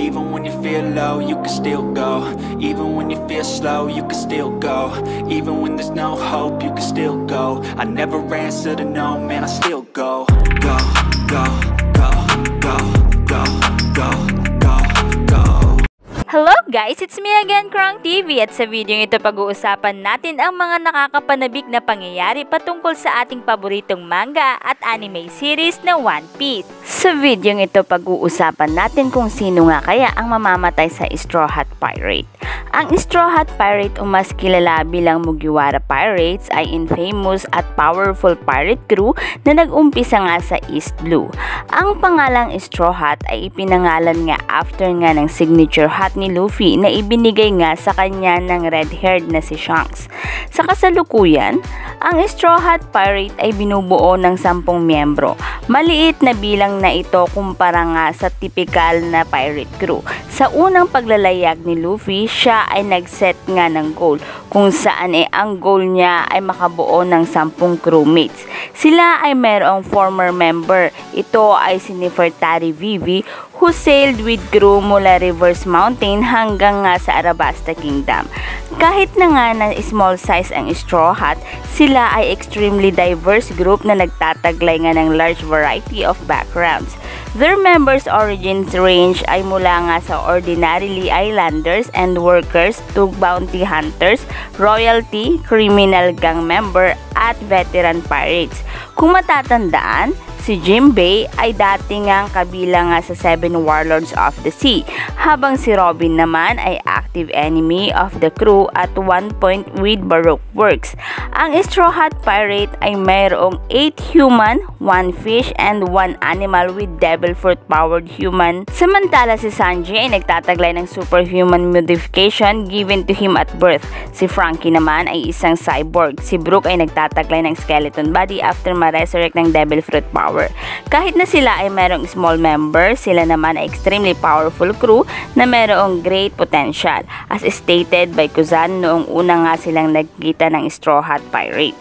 Even when you feel low, you can still go. Even when you feel slow, you can still go. Even when there's no hope, you can still go. I never answer to no, man, I still go. Go, go, go, go, go, go, go, go. Hello guys! It's me again, Krong TV, at sa video ito pag-uusapan natin ang mga nakakapanabik na pangyayari patungkol sa ating paboritong manga at anime series na One Piece. Sa video ito pag-uusapan natin kung sino nga kaya ang mamamatay sa Straw Hat Pirate. Ang Straw Hat Pirate o mas kilala bilang Mugiwara Pirates ay infamous at powerful pirate crew na nag-umpisa nga sa East Blue. Ang pangalang Straw Hat ay ipinangalan nga after nga ng signature hat ni Luffy na ibinigay nga sa kanya ng red-haired na si Shanks. Sa kasalukuyan, ang Straw Hat Pirate ay binubuo ng 10 miyembro. Maliit na bilang na ito kumpara nga sa typical na pirate crew. Sa unang paglalayag ni Luffy, siya ay nag-set nga ng goal kung saan ang goal niya ay makabuo ng 10 crewmates. Sila ay mayroong former member. Ito ay si Nefertari Vivi who sailed with crew mula Reverse Mountain hanggang nga sa Arabasta Kingdom. Kahit na nga na small size ang Straw Hat, sila ay extremely diverse group na nagtataglay nga ng large variety of backgrounds. Their members' origins range ay mula nga sa ordinarily islanders and workers to bounty hunters, royalty, criminal gang member at veteran pirates. Kung matatandaan, si Jinbei ay dati ngang kabilang nga sa 7 Warlords of the Sea, habang si Robin naman ay active enemy of the crew at one point with Baroque works. Ang Straw Hat Pirate ay mayroong 8 human, 1 fish, and 1 animal with devil fruit powered human. Samantala si Sanji ay nagtataglay ng superhuman modification given to him at birth. Si Frankie naman ay isang cyborg. Si Brook ay nagtataglay ng skeleton body after ma-resurrect ng devil fruit power. Kahit na sila ay mayroong small member, sila naman ay extremely powerful crew na mayroong great potential, as stated by Kuzan noong una nga silang nagkita ng Straw Hat Pirate.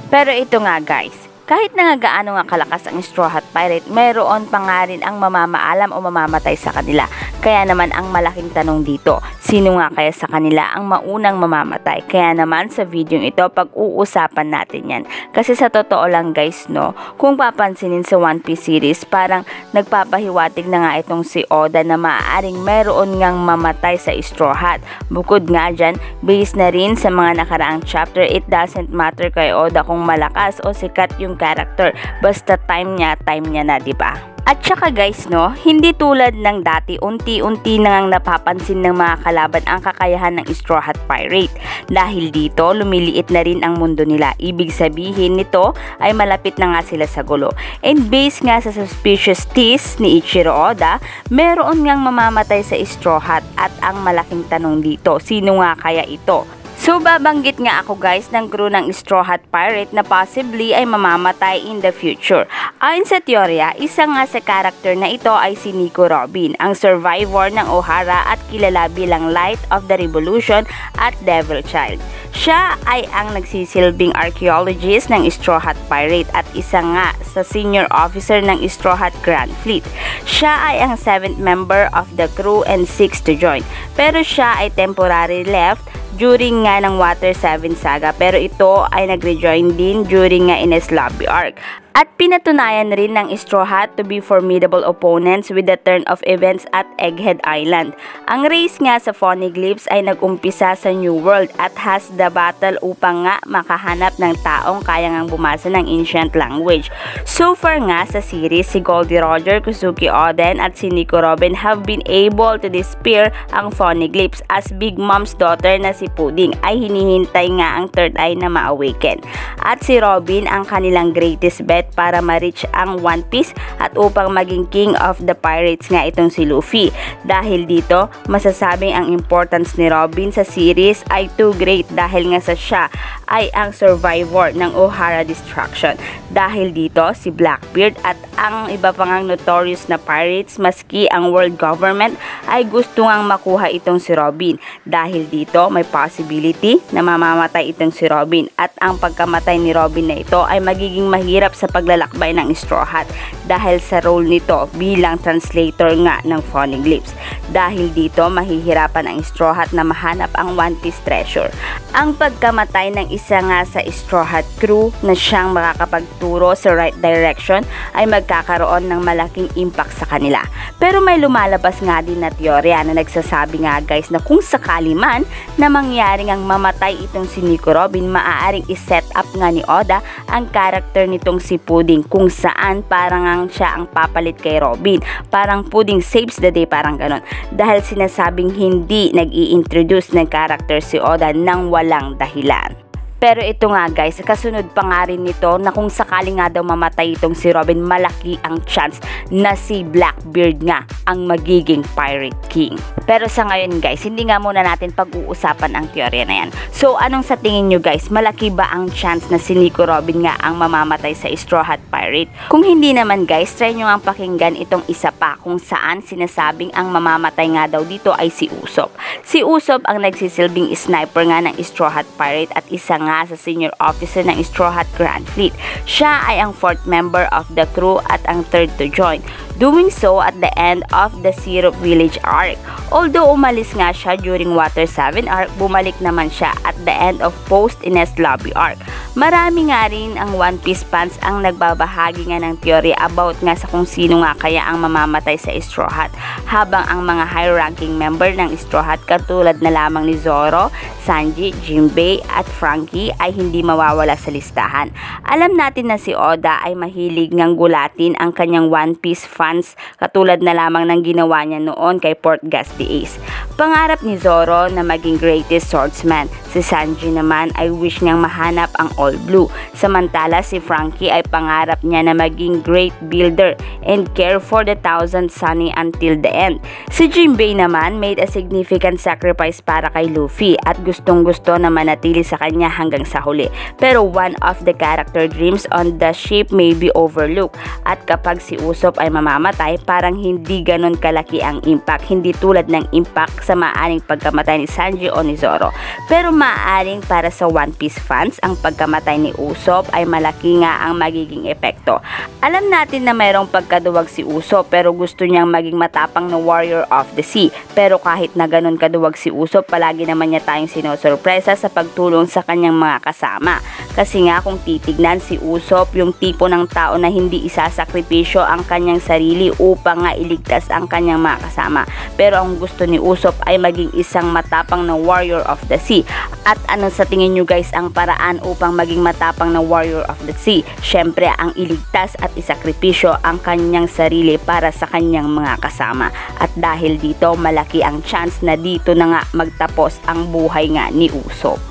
Pero ito nga guys, kahit na nga gaano nga kalakas ang Straw Hat Pirate, mayroon pa nga rin ang mamamaalam o mamamatay sa kanila. Kaya naman ang malaking tanong dito, sino nga kaya sa kanila ang maunang mamamatay? Kaya naman sa video ito pag-uusapan natin yan. Kasi sa totoo lang guys no, kung papansinin sa One Piece series, parang nagpapahiwatig na nga itong si Oda na maaaring mayroon ngang mamatay sa Straw Hat. Bukod nga dyan, based na rin sa mga nakaraang chapter, it doesn't matter kay Oda kung malakas o sikat yung character, basta time niya na, diba? At saka guys no, hindi tulad ng dati, unti-unti nang napapansin ng mga kalaban ang kakayahan ng Straw Hat Pirate. Dahil dito, lumiliit na rin ang mundo nila. Ibig sabihin nito ay malapit na nga sila sa gulo. And based nga sa suspicious tease ni Ichiro Oda, meron ngang mamamatay sa Straw Hat. At ang malaking tanong dito, sino nga kaya ito? So babanggit nga ako guys ng crew ng Straw Hat Pirate na possibly ay mamamatay in the future. Ayon sa teorya, isa nga sa karakter na ito ay si Nico Robin, ang survivor ng Ohara at kilala bilang Light of the Revolution at Devil Child. Siya ay ang nagsisilbing archaeologist ng Straw Hat Pirate at isa nga sa senior officer ng Straw Hat Grand Fleet. Siya ay ang 7th member of the crew and 6th to join. Pero siya ay temporary left during nga ng Water 7 Saga, pero ito ay nag-rejoin din during nga Ines Lobby arc. At pinatunayan rin ng Straw Hat to be formidable opponents with the turn of events at Egghead Island. Ang race nga sa Poneglyphs ay nag-umpisa sa New World at has the battle upang nga makahanap ng taong kaya ngang bumasa ng ancient language. So far nga sa series, si Goldie Roger, Kusuki Oden at si Nico Robin have been able to disappear ang Poneglyphs as Big Mom's daughter na si Pudding ay hinihintay nga ang third eye na ma-awaken. At si Robin ang kanilang greatest bet para ma-reach ang One Piece at upang maging king of the pirates nga itong si Luffy. Dahil dito, masasabing ang importance ni Robin sa series ay too great dahil nga sa siya ay ang survivor ng Ohara Destruction. Dahil dito, si Blackbeard at ang iba pang notorious na pirates maski ang world government ay gusto ngang makuha itong si Robin. Dahil dito, may possibility na mamamatay itong si Robin at ang pagkamatay ni Robin na ito ay magiging mahirap sa paglalakbay ng Straw Hat dahil sa role nito bilang translator nga ng Poneglyphs. Dahil dito mahihirapan ang Straw Hat na mahanap ang One Piece treasure. Ang pagkamatay ng isa nga sa Straw Hat crew na siyang makakapagturo sa right direction ay magkakaroon ng malaking impact sa kanila. Pero may lumalabas nga din na teorya na nagsasabi nga guys na kung sakali man na mangyaring ang mamatay itong si Nico Robin, maaaring iset up nga ni Oda ang karakter nitong si Pudding kung saan parang ang siya ang papalit kay Robin. Parang Pudding saves the day, parang ganon. Dahil sinasabing hindi nag-i-introduce ng karakter si Oda nang walang dahilan. Pero ito nga guys, kasunod pa nga rin nito na kung sakali nga daw mamatay itong si Robin, malaki ang chance na si Blackbeard nga ang magiging Pirate King. Pero sa ngayon guys, hindi nga muna natin pag-uusapan ang teorya na yan. So anong sa tingin nyo guys, malaki ba ang chance na si Nico Robin nga ang mamamatay sa Straw Hat Pirate? Kung hindi naman guys, try nyo nga pakinggan itong isa pa kung saan sinasabing ang mamamatay nga daw dito ay si Usopp. Si Usopp ang nagsisilbing sniper nga ng Straw Hat Pirate at isa nga sa senior officer ng Straw Hat Grand Fleet. Siya ay ang 4th member of the crew at ang 3rd to join. Doing so at the end of the Syrup Village arc. Although umalis nga siya during Water 7 arc, bumalik naman siya at the end of Post Ines Lobby arc. Marami nga rin ang One Piece fans ang nagbabahagi nga ng theory about nga sa kung sino nga kaya ang mamamatay sa Straw Hat, habang ang mga high-ranking member ng Straw Hat katulad na lamang ni Zoro, Sanji, Jinbei at Franky ay hindi mawawala sa listahan. Alam natin na si Oda ay mahilig ngang gulatin ang kanyang One Piece fans katulad na lamang ng ginawa niya noon kay Portgas the Ace. Pangarap ni Zoro na maging greatest swordsman. Si Sanji naman ay wish niyang mahanap ang All Blue. Samantala si Franky ay pangarap niya na maging great builder and care for the Thousand Sunny until the end. Si Jinbei naman made a significant sacrifice para kay Luffy at gustong gusto na manatili sa kanya hanggang sa huli. Pero one of the character dreams on the ship may be overlooked at kapag si Usopp ay mamamatay, parang hindi ganon kalaki ang impact. Hindi tulad ng impact sa maaaring pagkamatay ni Sanji o ni Zoro. Pero maaaring para sa One Piece fans, ang pagkamatay ni Usopp ay malaki nga ang magiging epekto. Alam natin na mayroong pagkaduwag si Usopp pero gusto niyang maging matapang na warrior of the sea. Pero kahit na ganon kaduwag si Usopp, palagi naman niya tayong sinosurpresa sa pagtulong sa kanyang mga kasama. Kasi nga kung titignan, si Usopp yung tipo ng tao na hindi isasakripisyo ang kanyang sarili upang nga iligtas ang kanyang mga kasama. Pero ang gusto ni Usopp ay maging isang matapang na warrior of the sea. At ano sa tingin nyo guys ang paraan upang maging matapang na warrior of the sea? Syempre ang iligtas at isakripisyo ang kanyang sarili para sa kanyang mga kasama. At dahil dito malaki ang chance na dito na nga magtapos ang buhay nga ni Usopp.